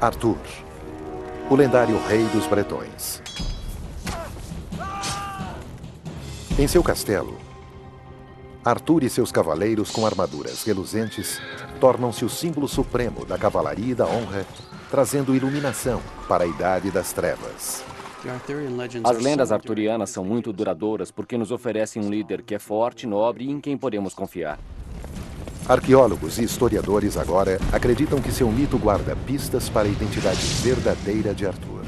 Arthur, o lendário rei dos bretões. Em seu castelo, Arthur e seus cavaleiros com armaduras reluzentes tornam-se o símbolo supremo da cavalaria e da honra, trazendo iluminação para a Idade das Trevas. As lendas arturianas são muito duradouras porque nos oferecem um líder que é forte, nobre e em quem podemos confiar. Arqueólogos e historiadores agora acreditam que seu mito guarda pistas para a identidade verdadeira de Arthur.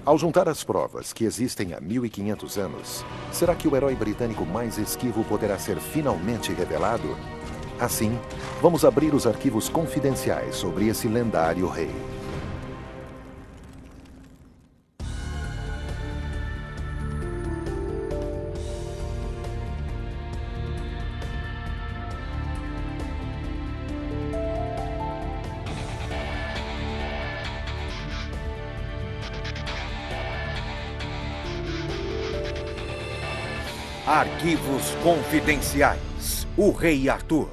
Ao juntar as provas que existem há 1500 anos, será que o herói britânico mais esquivo poderá ser finalmente revelado? Assim, vamos abrir os arquivos confidenciais sobre esse lendário rei. Arquivos confidenciais. O Rei Arthur.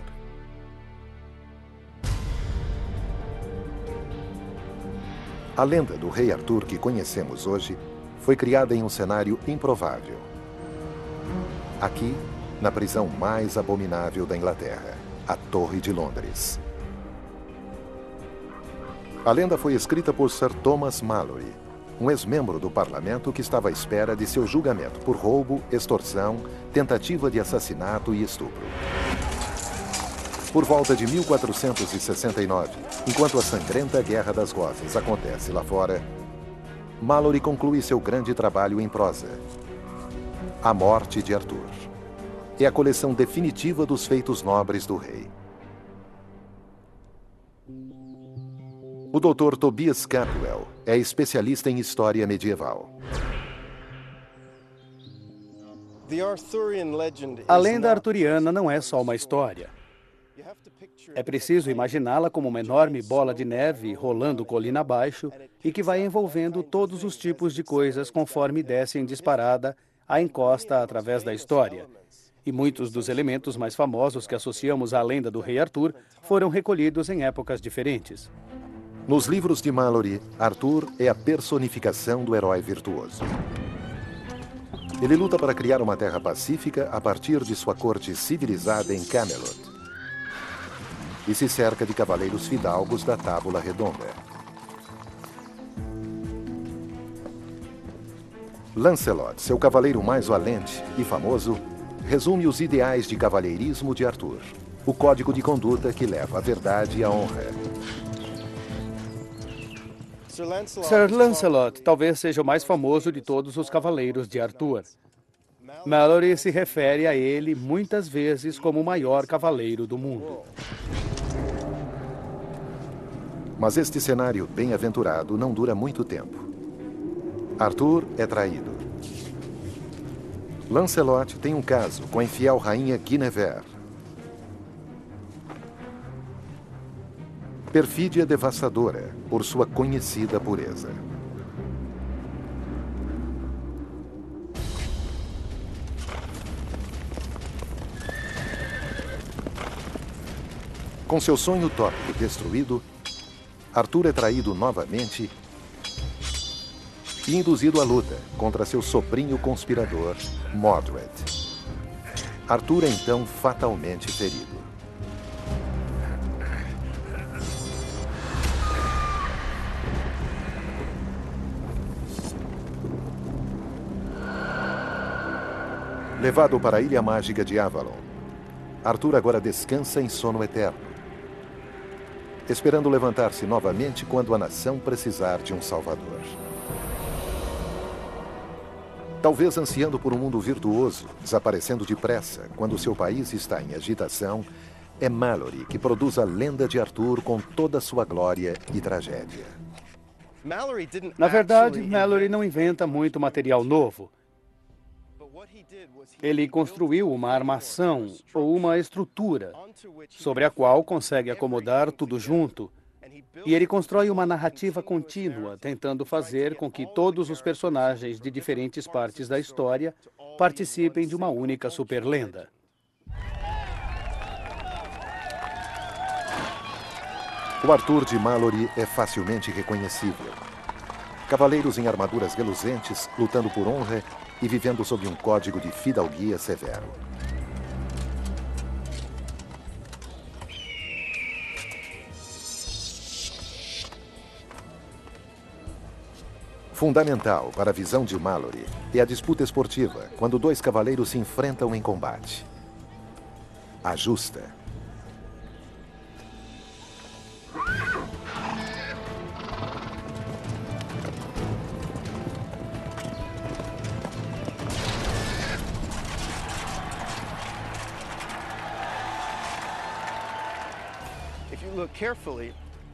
A lenda do Rei Arthur que conhecemos hoje foi criada em um cenário improvável. Aqui, na prisão mais abominável da Inglaterra, a Torre de Londres. A lenda foi escrita por Sir Thomas Malory, um ex-membro do parlamento que estava à espera de seu julgamento por roubo, extorsão, tentativa de assassinato e estupro. Por volta de 1469, enquanto a sangrenta Guerra das Rosas acontece lá fora, Malory conclui seu grande trabalho em prosa, A Morte de Arthur. É a coleção definitiva dos feitos nobres do rei. O Dr. Tobias Capwell é especialista em história medieval. A lenda arturiana não é só uma história. É preciso imaginá-la como uma enorme bola de neve rolando colina abaixo e que vai envolvendo todos os tipos de coisas conforme desce em disparada a encosta através da história. E muitos dos elementos mais famosos que associamos à lenda do Rei Arthur foram recolhidos em épocas diferentes. Nos livros de Malory, Arthur é a personificação do herói virtuoso. Ele luta para criar uma terra pacífica a partir de sua corte civilizada em Camelot. E se cerca de cavaleiros fidalgos da Tábula Redonda. Lancelot, seu cavaleiro mais valente e famoso, resume os ideais de cavalheirismo de Arthur, o código de conduta que leva à verdade e à honra. Sir Lancelot talvez seja o mais famoso de todos os cavaleiros de Arthur. Malory se refere a ele muitas vezes como o maior cavaleiro do mundo. Mas este cenário bem-aventurado não dura muito tempo. Arthur é traído. Lancelot tem um caso com a infiel rainha Guinevere. Perfídia devastadora por sua conhecida pureza. Com seu sonho utópico destruído, Arthur é traído novamente e induzido à luta contra seu sobrinho conspirador, Mordred. Arthur é então fatalmente ferido. Levado para a Ilha Mágica de Avalon, Arthur agora descansa em sono eterno, esperando levantar-se novamente quando a nação precisar de um salvador. Talvez ansiando por um mundo virtuoso, desaparecendo depressa quando seu país está em agitação, é Malory que produz a lenda de Arthur com toda a sua glória e tragédia. Na verdade, Malory não inventa muito material novo. Ele construiu uma armação ou uma estrutura sobre a qual consegue acomodar tudo junto. E ele constrói uma narrativa contínua, tentando fazer com que todos os personagens de diferentes partes da história participem de uma única superlenda. O Arthur de Malory é facilmente reconhecível. Cavaleiros em armaduras reluzentes, lutando por honra e vivendo sob um código de fidalguia severo. Fundamental para a visão de Malory é a disputa esportiva, quando dois cavaleiros se enfrentam em combate. A justa.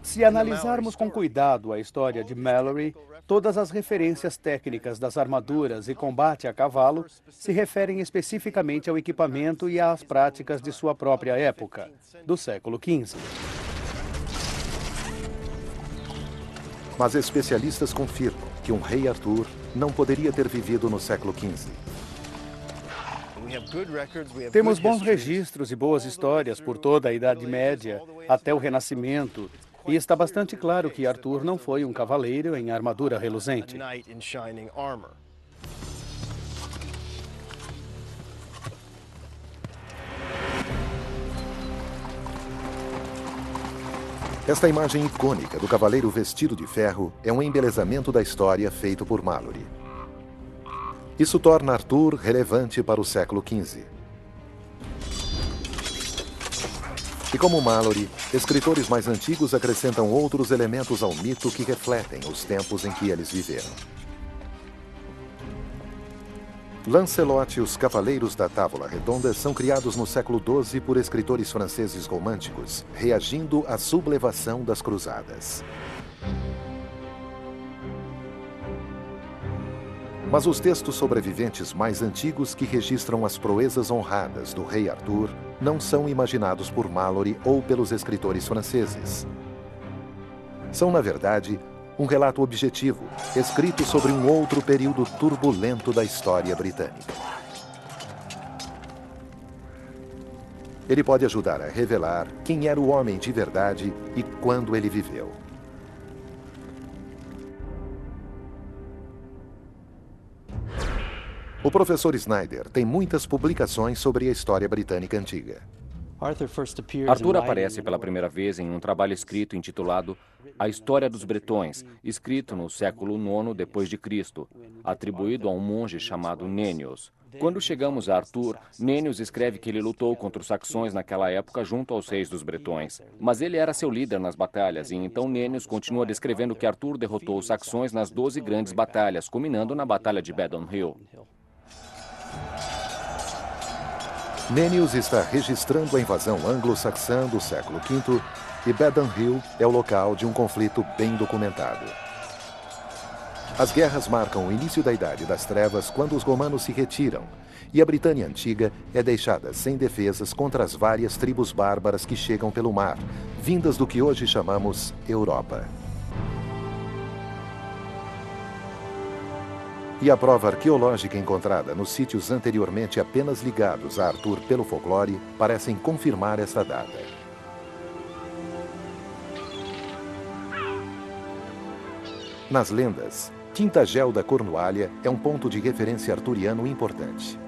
Se analisarmos com cuidado a história de Malory, todas as referências técnicas das armaduras e combate a cavalo se referem especificamente ao equipamento e às práticas de sua própria época, do século XV. Mas especialistas confirmam que um rei Arthur não poderia ter vivido no século XV. Temos bons registros e boas histórias por toda a Idade Média, até o Renascimento, e está bastante claro que Arthur não foi um cavaleiro em armadura reluzente. Esta imagem icônica do cavaleiro vestido de ferro é um embelezamento da história feito por Malory. Isso torna Arthur relevante para o século XV. E como Malory, escritores mais antigos acrescentam outros elementos ao mito que refletem os tempos em que eles viveram. Lancelot e os Cavaleiros da Távola Redonda são criados no século XII por escritores franceses românticos, reagindo à sublevação das cruzadas. Mas os textos sobreviventes mais antigos que registram as proezas honradas do rei Arthur não são imaginados por Malory ou pelos escritores franceses. São, na verdade, um relato objetivo, escrito sobre um outro período turbulento da história britânica. Ele pode ajudar a revelar quem era o homem de verdade e quando ele viveu. O professor Snyder tem muitas publicações sobre a história britânica antiga. Arthur aparece pela primeira vez em um trabalho escrito intitulado A História dos Bretões, escrito no século IX d.C., atribuído a um monge chamado Nennius. Quando chegamos a Arthur, Nennius escreve que ele lutou contra os saxões naquela época junto aos reis dos bretões. Mas ele era seu líder nas batalhas, e então Nennius continua descrevendo que Arthur derrotou os saxões nas 12 grandes batalhas, culminando na Batalha de Badon Hill. Nennius está registrando a invasão anglo-saxã do século V e Badon Hill é o local de um conflito bem documentado. As guerras marcam o início da Idade das Trevas quando os romanos se retiram e a Britânia Antiga é deixada sem defesas contra as várias tribos bárbaras que chegam pelo mar, vindas do que hoje chamamos Europa. E a prova arqueológica encontrada nos sítios anteriormente apenas ligados a Arthur pelo folclore parecem confirmar essa data. Nas lendas, Tintagel da Cornualha é um ponto de referência arturiano importante.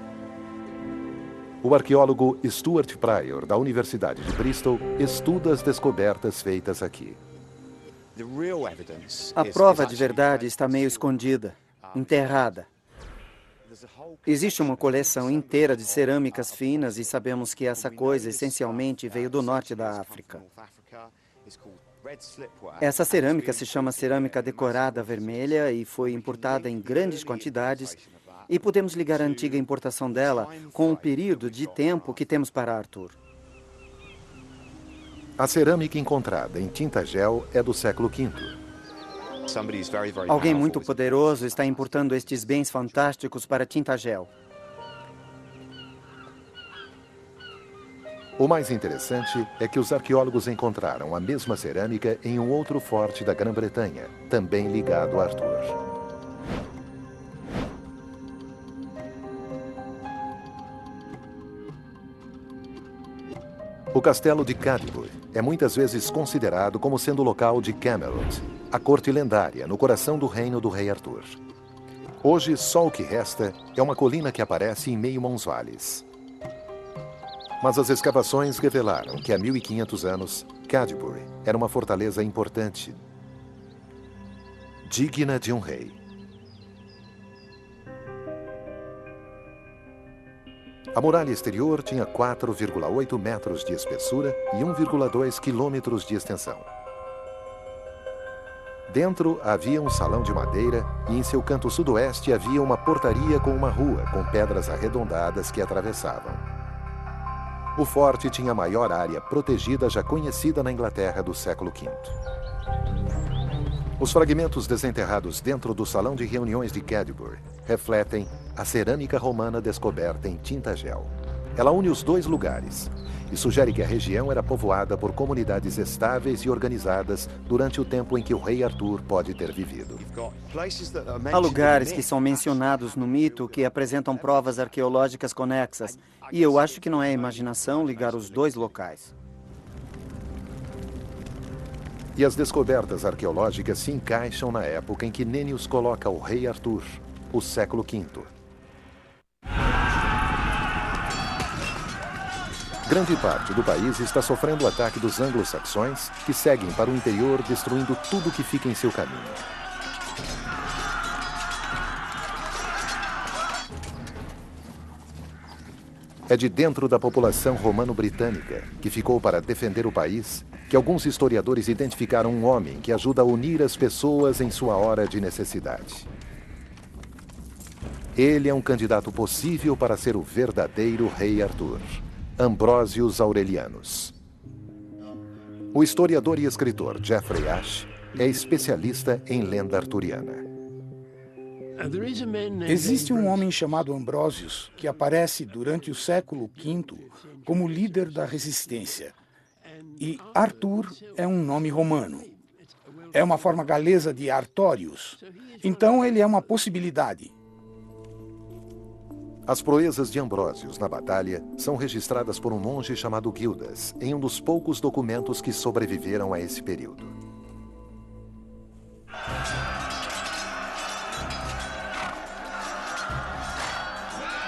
O arqueólogo Stuart Pryor, da Universidade de Bristol, estuda as descobertas feitas aqui. A prova de verdade está meio escondida. Enterrada. Existe uma coleção inteira de cerâmicas finas e sabemos que essa coisa essencialmente veio do norte da África. Essa cerâmica se chama cerâmica decorada vermelha e foi importada em grandes quantidades e podemos ligar a antiga importação dela com o período de tempo que temos para Arthur. A cerâmica encontrada em Tintagel é do século V. Alguém muito poderoso está importando estes bens fantásticos para Tintagel. O mais interessante é que os arqueólogos encontraram a mesma cerâmica em um outro forte da Grã-Bretanha, também ligado a Arthur. O castelo de Cadbury é muitas vezes considerado como sendo o local de Camelot, a corte lendária no coração do reino do rei Arthur. Hoje, só o que resta é uma colina que aparece em meio a uns vales. Mas as escavações revelaram que há 1500 anos, Cadbury era uma fortaleza importante, digna de um rei. A muralha exterior tinha 4,8 metros de espessura e 1,2 quilômetros de extensão. Dentro havia um salão de madeira e em seu canto sudoeste havia uma portaria com uma rua com pedras arredondadas que atravessavam. O forte tinha a maior área protegida já conhecida na Inglaterra do século V. Os fragmentos desenterrados dentro do salão de reuniões de Cadbury refletem a cerâmica romana descoberta em Tintagel. Ela une os dois lugares e sugere que a região era povoada por comunidades estáveis e organizadas durante o tempo em que o rei Arthur pode ter vivido. Há lugares que são mencionados no mito que apresentam provas arqueológicas conexas, e eu acho que não é imaginação ligar os dois locais. E as descobertas arqueológicas se encaixam na época em que Nennius coloca o rei Arthur, o século V. Grande parte do país está sofrendo o ataque dos anglo-saxões, que seguem para o interior, destruindo tudo que fica em seu caminho. É de dentro da população romano-britânica, que ficou para defender o país, que alguns historiadores identificaram um homem que ajuda a unir as pessoas em sua hora de necessidade. Ele é um candidato possível para ser o verdadeiro rei Arthur, Ambrosius Aurelianus. O historiador e escritor Geoffrey Ashe é especialista em lenda arturiana. Existe um homem chamado Ambrosius que aparece durante o século V como líder da resistência. E Arthur é um nome romano. É uma forma galesa de Artorius. Então ele é uma possibilidade. As proezas de Ambrosius na batalha são registradas por um monge chamado Gildas, em um dos poucos documentos que sobreviveram a esse período.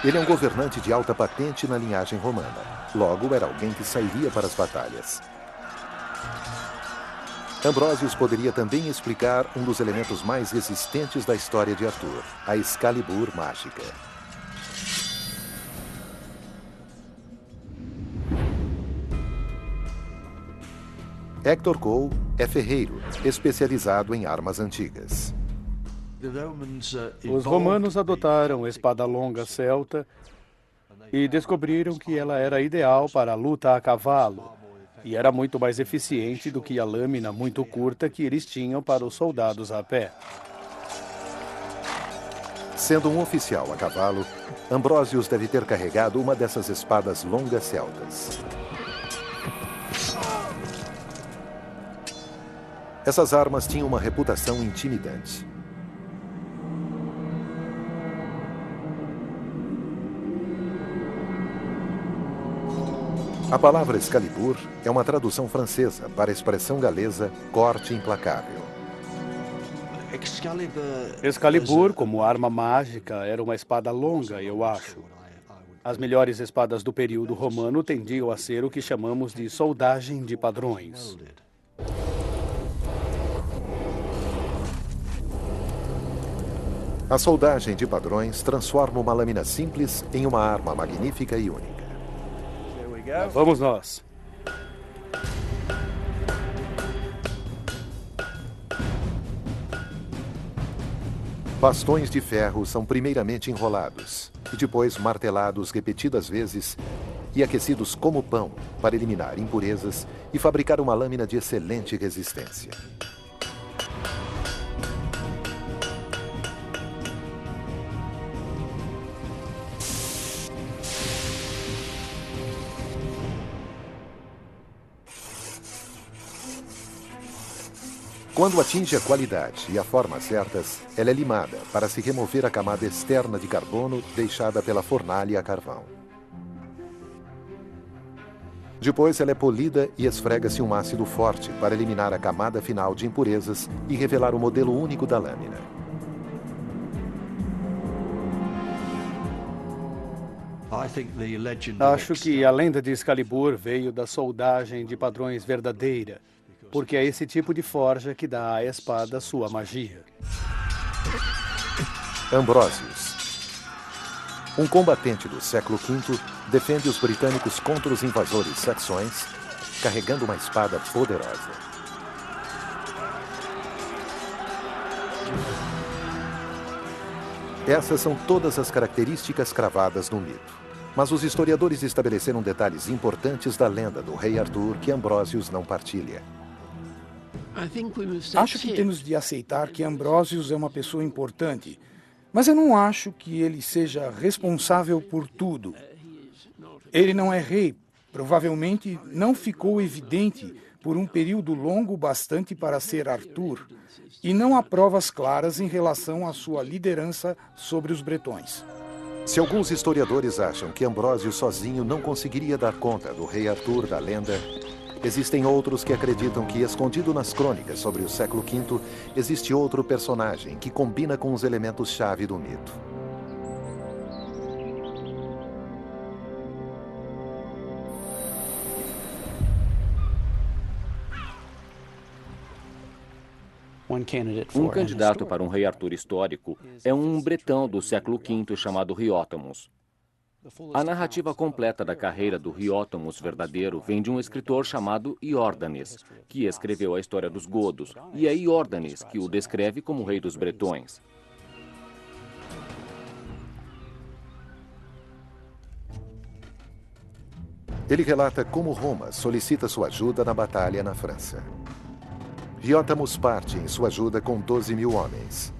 Ele é um governante de alta patente na linhagem romana. Logo, era alguém que sairia para as batalhas. Ambrosius poderia também explicar um dos elementos mais resistentes da história de Arthur, a Excalibur mágica. Hector Cole é ferreiro, especializado em armas antigas. Os romanos adotaram a espada longa celta e descobriram que ela era ideal para a luta a cavalo e era muito mais eficiente do que a lâmina muito curta que eles tinham para os soldados a pé. Sendo um oficial a cavalo, Ambrosius deve ter carregado uma dessas espadas longas celtas. Essas armas tinham uma reputação intimidante. A palavra Excalibur é uma tradução francesa para a expressão galesa corte implacável. Excalibur, como arma mágica, era uma espada longa, eu acho. As melhores espadas do período romano tendiam a ser o que chamamos de soldagem de padrões. A soldagem de padrões transforma uma lâmina simples em uma arma magnífica e única. Vamos nós. Bastões de ferro são primeiramente enrolados e depois martelados repetidas vezes e aquecidos como pão para eliminar impurezas e fabricar uma lâmina de excelente resistência. Quando atinge a qualidade e a forma certas, ela é limada para se remover a camada externa de carbono deixada pela fornalha a carvão. Depois ela é polida e esfrega-se um ácido forte para eliminar a camada final de impurezas e revelar o modelo único da lâmina. Acho que a lenda de Excalibur veio da soldagem de padrões verdadeira, porque é esse tipo de forja que dá à espada sua magia. Ambrosius. Um combatente do século V defende os britânicos contra os invasores saxões, carregando uma espada poderosa. Essas são todas as características cravadas no mito. Mas os historiadores estabeleceram detalhes importantes da lenda do rei Arthur que Ambrosius não partilha. Acho que temos de aceitar que Ambrosius é uma pessoa importante, mas eu não acho que ele seja responsável por tudo. Ele não é rei. Provavelmente não ficou evidente por um período longo bastante para ser Arthur, e não há provas claras em relação à sua liderança sobre os bretões. Se alguns historiadores acham que Ambrósio sozinho não conseguiria dar conta do rei Arthur da lenda, existem outros que acreditam que, escondido nas crônicas sobre o século V, existe outro personagem que combina com os elementos-chave do mito. Um candidato para um rei Arthur histórico é um bretão do século V chamado Riótomos. A narrativa completa da carreira do Riótomos verdadeiro vem de um escritor chamado Iórdanes, que escreveu a história dos godos, e é Iórdanes que o descreve como rei dos bretões. Ele relata como Roma solicita sua ajuda na batalha na França. Riótomos parte em sua ajuda com 12.000 homens.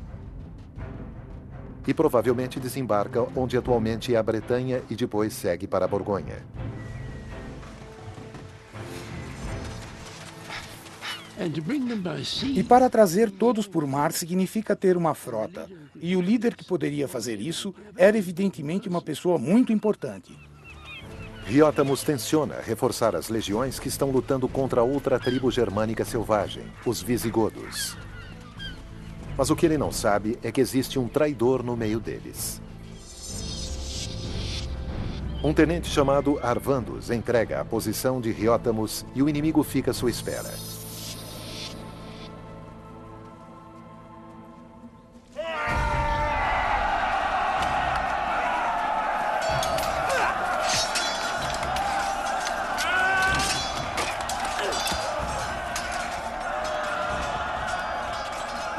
E provavelmente desembarca onde atualmente é a Bretanha e depois segue para a Borgonha. E para trazer todos por mar significa ter uma frota. E o líder que poderia fazer isso era evidentemente uma pessoa muito importante. Riótomos tenciona reforçar as legiões que estão lutando contra outra tribo germânica selvagem, os visigodos. Mas o que ele não sabe é que existe um traidor no meio deles. Um tenente chamado Arvandus entrega a posição de Riótomos e o inimigo fica à sua espera.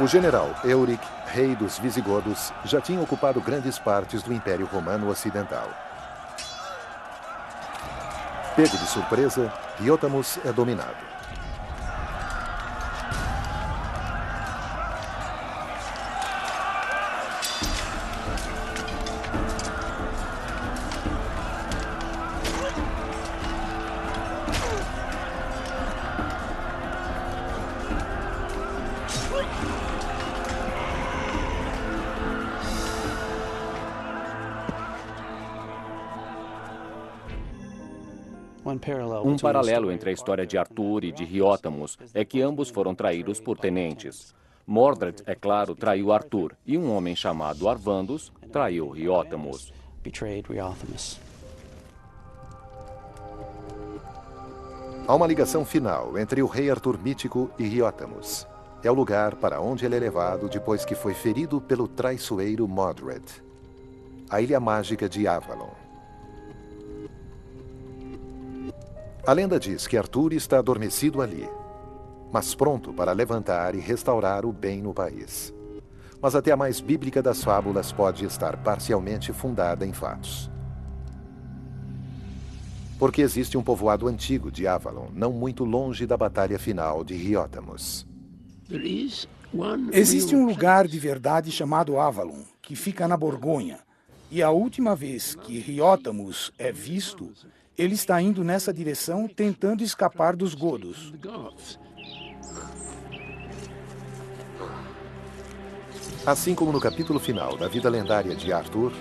O general Euric, rei dos visigodos, já tinha ocupado grandes partes do Império Romano Ocidental. Pego de surpresa, Riótomos é dominado. Um paralelo entre a história de Arthur e de Riótomos é que ambos foram traídos por tenentes. Mordred, é claro, traiu Arthur, e um homem chamado Arvandus traiu Riótomos. Há uma ligação final entre o rei Arthur mítico e Riótomos. É o lugar para onde ele é levado depois que foi ferido pelo traiçoeiro Mordred. A ilha mágica de Avalon. A lenda diz que Arthur está adormecido ali, mas pronto para levantar e restaurar o bem no país. Mas até a mais bíblica das fábulas pode estar parcialmente fundada em fatos. Porque existe um povoado antigo de Avalon, não muito longe da batalha final de Riótomos. Existe um lugar de verdade chamado Avalon, que fica na Borgonha. E a última vez que Riótomos é visto, ele está indo nessa direção tentando escapar dos godos. Assim como no capítulo final da vida lendária de Arthur,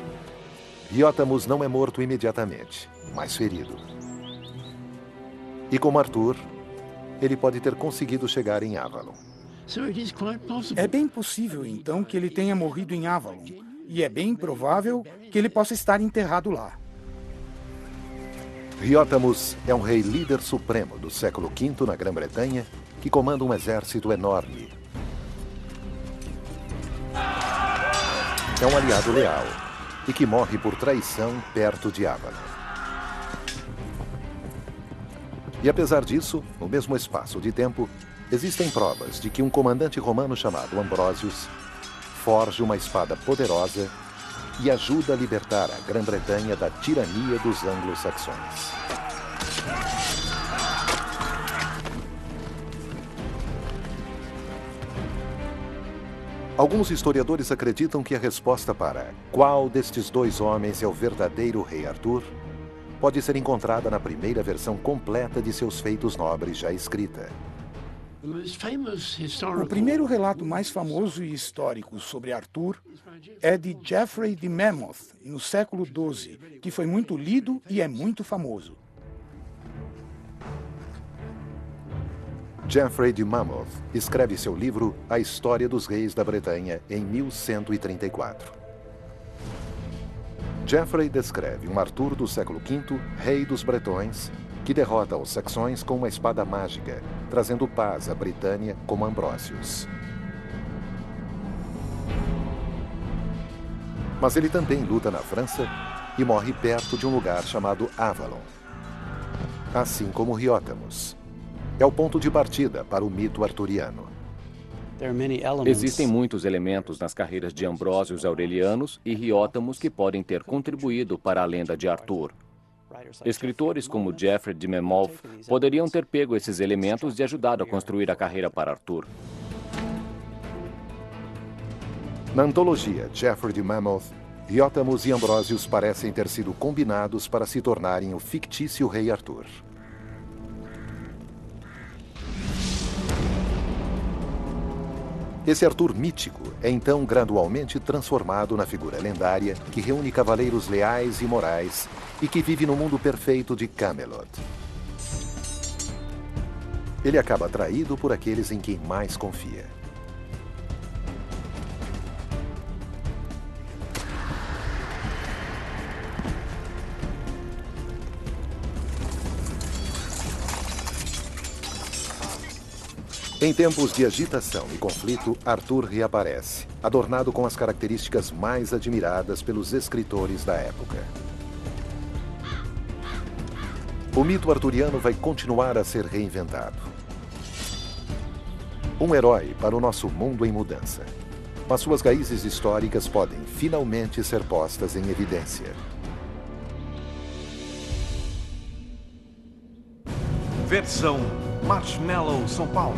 Riótomos não é morto imediatamente, mas ferido. E como Arthur, ele pode ter conseguido chegar em Avalon. É bem possível, então, que ele tenha morrido em Avalon. E é bem provável que ele possa estar enterrado lá. Riótamos é um rei líder supremo do século V na Grã-Bretanha que comanda um exército enorme. É um aliado leal e que morre por traição perto de Avalon. E apesar disso, no mesmo espaço de tempo, existem provas de que um comandante romano chamado Ambrosius forja uma espada poderosa e ajuda a libertar a Grã-Bretanha da tirania dos anglo-saxões. Alguns historiadores acreditam que a resposta para qual destes dois homens é o verdadeiro rei Arthur pode ser encontrada na primeira versão completa de seus feitos nobres já escrita. O primeiro relato mais famoso e histórico sobre Arthur é de Geoffrey de Monmouth, no século XII, que foi muito lido e é muito famoso. Geoffrey de Monmouth escreve seu livro A História dos Reis da Bretanha em 1134. Geoffrey descreve um Arthur do século V, rei dos bretões, que derrota os saxões com uma espada mágica, trazendo paz à Britânia como Ambrosius. Mas ele também luta na França e morre perto de um lugar chamado Avalon. Assim como Riótamos. É o ponto de partida para o mito arturiano. Existem muitos elementos nas carreiras de Ambrósios Aurelianos e Riótamos que podem ter contribuído para a lenda de Arthur. Escritores como Geoffrey de Monmouth poderiam ter pego esses elementos e ajudado a construir a carreira para Arthur. Na antologia Geoffrey de Monmouth, Riótamos e Ambrósios parecem ter sido combinados para se tornarem o fictício rei Arthur. Esse Arthur mítico é então gradualmente transformado na figura lendária que reúne cavaleiros leais e morais e que vive no mundo perfeito de Camelot. Ele acaba atraído por aqueles em quem mais confia. Em tempos de agitação e conflito, Arthur reaparece, adornado com as características mais admiradas pelos escritores da época. O mito arturiano vai continuar a ser reinventado. Um herói para o nosso mundo em mudança. Mas suas raízes históricas podem finalmente ser postas em evidência. Versão Marshmallow São Paulo.